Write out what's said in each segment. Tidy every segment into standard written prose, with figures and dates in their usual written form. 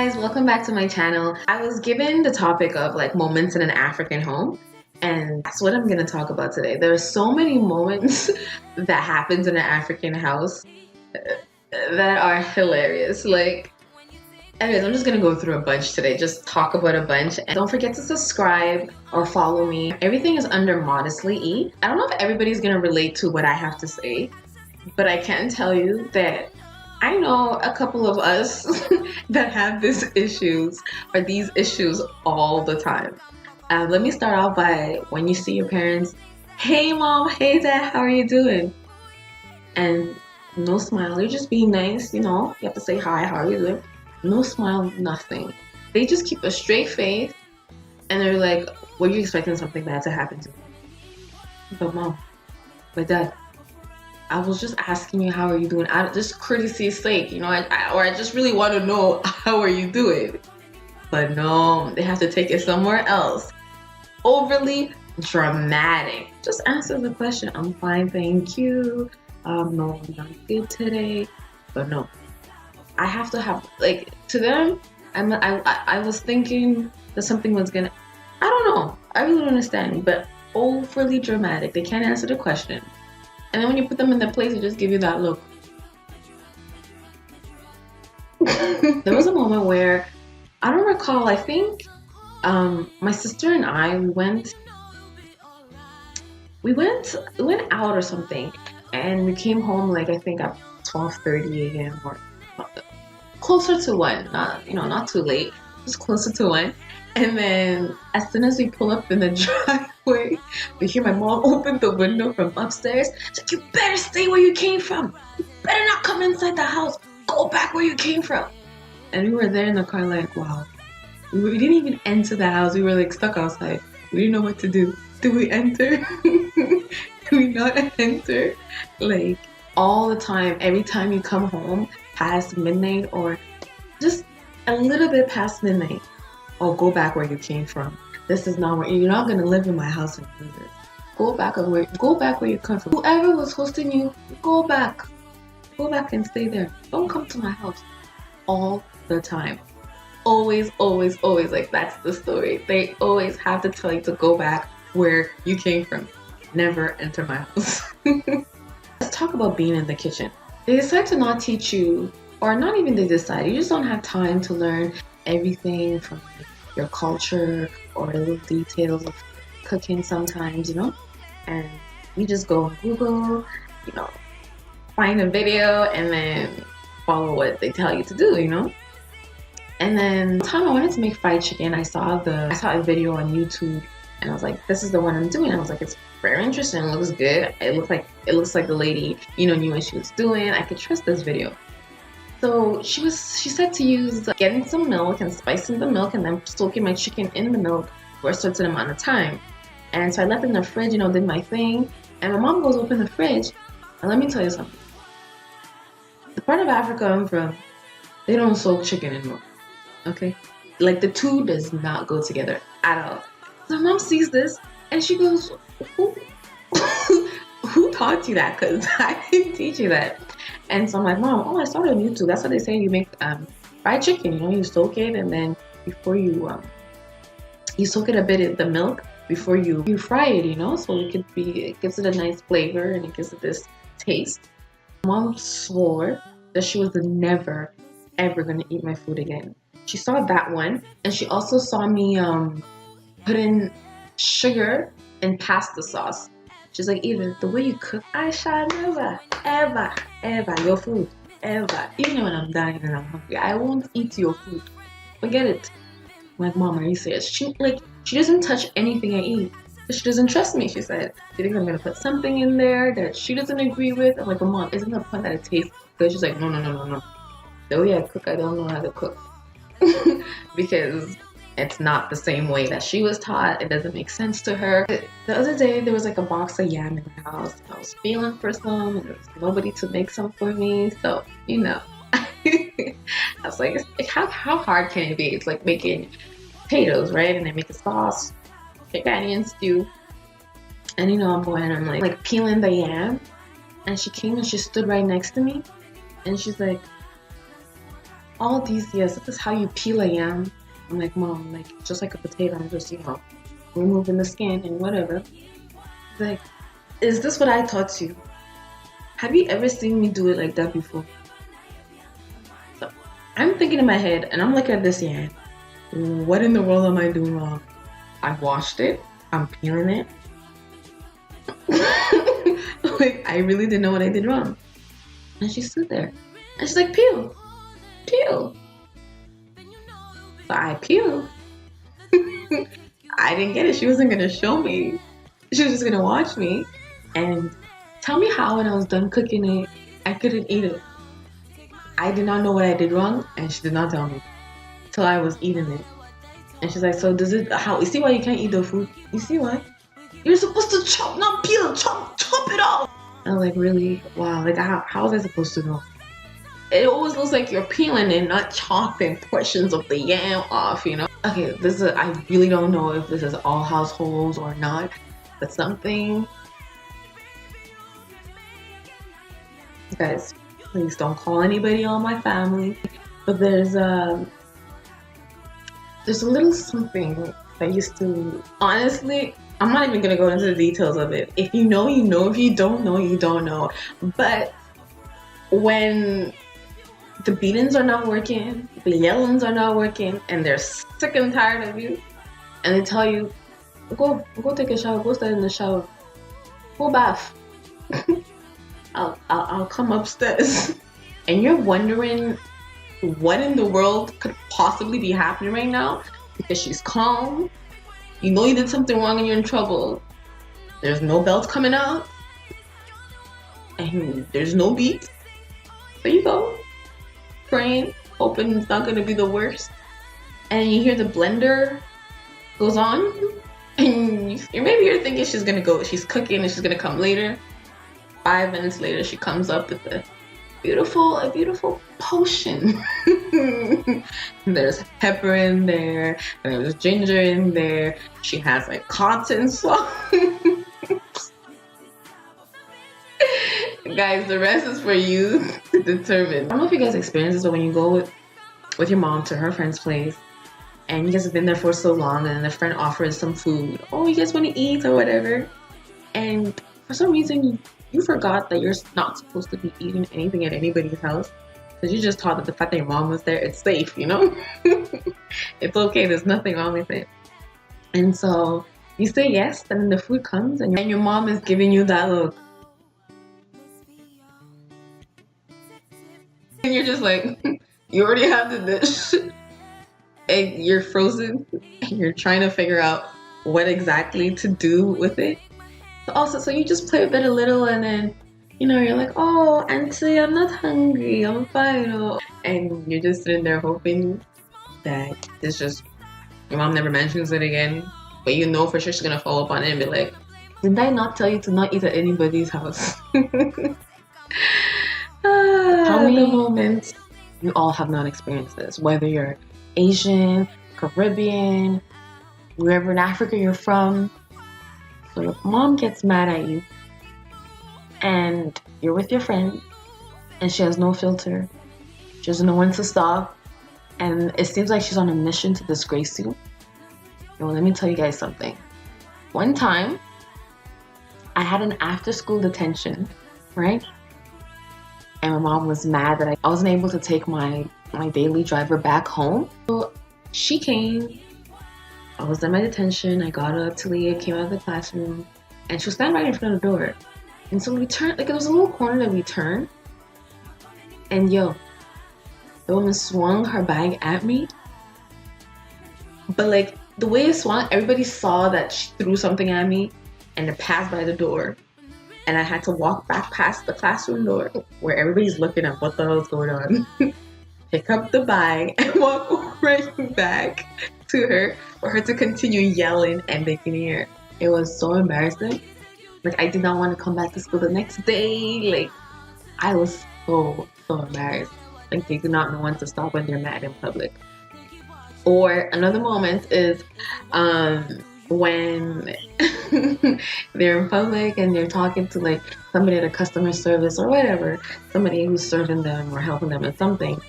guys, welcome back to my channel. I was given the topic of like moments in an African home, and that's what I'm gonna talk about today. There are so many moments that happens in an African house that are hilarious. Anyways, I'm just gonna go through a bunch today, just talk about a bunch. And don't forget to subscribe or follow me. Everything is under Modestly E. I don't know if everybody's gonna relate to what I have to say, but I can tell you that I know a couple of us that have these issues all the time. Let me start off by when you see your parents, hey mom, hey dad, how are you doing? And no smile, you're just being nice, you have to say hi, how are you doing? No smile, nothing. They just keep a straight face and they're like, were you expecting something bad to happen to me? But mom, but dad, I was just asking you how are you doing, just courtesy's sake, I just really want to know how are you doing. But no, they have to take it somewhere else. Overly dramatic. Just answer the question. I'm fine, thank you. No, I'm not good today. But no, I have to have to them. I was thinking that something was gonna. I don't know. I really don't understand. But overly dramatic. They can't answer the question. And then when you put them in their place, they just give you that look. There was a moment where, I don't recall, I think my sister and I, we went out or something. And we came home I think at 12:30 a.m. or closer to 1. Not too late, just closer to 1. And then as soon as we pull up in the driveway, we hear my mom open the window from upstairs. She's like, you better stay where you came from. You better not come inside the house. Go back where you came from. And we were there in the car wow. We didn't even enter the house. We were stuck outside. We didn't know what to do. Do we enter? Do we not enter? All the time, every time you come home past midnight or just a little bit past midnight, oh, go back where you came from. This is not where you're not gonna live in my house and do this. Go back where you come from. Whoever was hosting you, go back and stay there. Don't come to my house. All the time. Always, always, always. That's the story. They always have to tell you to go back where you came from. Never enter my house. Let's talk about being in the kitchen. They decide to not teach you, or not even they decide, you just don't have time to learn everything from your culture or the little details of cooking sometimes, and you just go on Google, find a video and then follow what they tell you to do, And then the time I wanted to make fried chicken, I saw a video on YouTube and I was like, this is the one I'm doing. I was like, it's very interesting, it looks good. It looks like the lady, knew what she was doing. I could trust this video. So she said to use getting some milk and spicing the milk and then soaking my chicken in the milk for a certain amount of time. And so I left it in the fridge, did my thing. And my mom goes open the fridge. And let me tell you something. The part of Africa I'm from, they don't soak chicken in milk. Okay? The two does not go together at all. So my mom sees this and she goes, who taught you that? Because I didn't teach you that. And so I'm like, Mom, I saw it on YouTube. That's what they say you make fried chicken. You soak it and then before you soak it a bit in the milk before you fry it, so it gives it a nice flavor and it gives it this taste. Mom swore that she was never ever gonna eat my food again. She saw that one and she also saw me put in sugar in pasta sauce. She's like, Eva, the way you cook, I shall never, ever, ever, your food, ever. Even when I'm dying and I'm hungry, I won't eat your food. Forget it. I'm like, Mom, are you serious? She doesn't touch anything I eat. She doesn't trust me, she said. She thinks I'm going to put something in there that she doesn't agree with. I'm like, well, Mom, isn't the point that it tastes good? She's like, no. The way I cook, I don't know how to cook. Because it's not the same way that she was taught. It doesn't make sense to her. The other day, there was a box of yam in the house. I was feeling for some, and there was nobody to make some for me. So, I was like, how hard can it be? It's like making potatoes, right? And I make a sauce, onion stew. And I'm going, I'm like peeling the yam. And she came and she stood right next to me. And she's like, all these years, this is how you peel a yam. I'm like, Mom, like just like a potato, I'm just, removing the skin and whatever. Like, is this what I taught you? Have you ever seen me do it like that before? So I'm thinking in my head and I'm looking at this yam. What in the world am I doing wrong? I washed it, I'm peeling it. Like, I really didn't know what I did wrong. And she stood there. And she's like, peel, peel. So I peeled. I didn't get it. She wasn't going to show me. She was just going to watch me and tell me how when I was done cooking it, I couldn't eat it. I did not know what I did wrong, and she did not tell me till I was eating it. And she's like, so does it, how, you see why you can't eat the food? You see why? You're supposed to chop, not peel, chop it off. And I'm like, really? Wow, like how was I supposed to know? It always looks like you're peeling and not chopping portions of the yam off, Okay, I really don't know if this is all households or not, but something. Guys, please don't call anybody on my family. But there's a little something that used to, honestly, I'm not even gonna go into the details of it. If you know, you know. If you don't know, you don't know. But when the beatings are not working, the yellings are not working, and they're sick and tired of you, and they tell you, go take a shower, go stand in the shower, go bath. I'll come upstairs. And you're wondering what in the world could possibly be happening right now because she's calm. You know you did something wrong and you're in trouble. There's no belt coming out. And there's no beat. So you go, praying, hoping it's not gonna be the worst. And you hear the blender goes on. And maybe you're thinking she's cooking and she's gonna come later. 5 minutes later, she comes up with a beautiful potion. There's pepper in there, and there's ginger in there. She has like cotton swab. Guys, the rest is for you to determine. I don't know if you guys experience this, but when you go with your mom to her friend's place, and you guys have been there for so long, and the friend offers some food. Oh, you guys want to eat or whatever, and for some reason you forgot that you're not supposed to be eating anything at anybody's house because you just thought that the fact that your mom was there, it's safe, It's okay, there's nothing wrong with it. And so you say yes, and then the food comes, and your mom is giving you that look. And you're just like, you already have the dish, and you're frozen, and you're trying to figure out what exactly to do with it. So you just play with it a little, and then you're like, oh, auntie, I'm not hungry, I'm fine. And you're just sitting there hoping that your mom never mentions it again, but you know for sure she's gonna follow up on it and be like, didn't I not tell you to not eat at anybody's house? How many moments you all have not experienced this, whether you're Asian, Caribbean, wherever in Africa you're from. So your mom gets mad at you and you're with your friend and she has no filter. She doesn't know when to stop, and it seems like she's on a mission to disgrace you. Let me tell you guys something. One time I had an after school detention, right? And my mom was mad that I wasn't able to take my daily driver back home. So she came. I was in my detention. I got up, Talia came out of the classroom, and she was standing right in front of the door. And so we turned, like, there was a little corner that we turned, and the woman swung her bag at me. But like, the way it swung, everybody saw that she threw something at me, and it passed by the door. And I had to walk back past the classroom door where everybody's looking at what the hell's going on. Pick up the bag and walk right back to her for her to continue yelling and making her. It was so embarrassing. Like, I did not want to come back to school the next day. Like, I was so embarrassed. Like, they do not know when to stop when they're mad in public. Or another moment is when they're in public and they're talking to like somebody at a customer service or whatever, somebody who's serving them or helping them with something.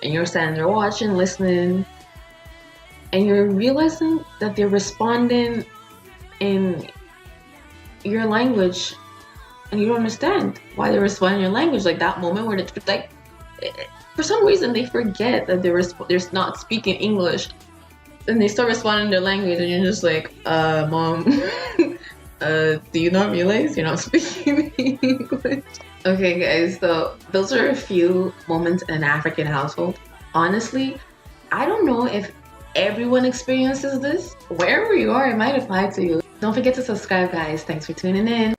and you're standing there watching, listening, and you're realizing that they're responding in your language, and you don't understand why they respond in your language. Like that moment where it's like, for some reason they forget that they're not speaking English, and they start responding in their language, and you're just like, mom, do you not realize you're not speaking English? Okay, guys, so those are a few moments in an African household. Honestly, I don't know if everyone experiences this. Wherever you are, it might apply to you. Don't forget to subscribe, guys. Thanks for tuning in.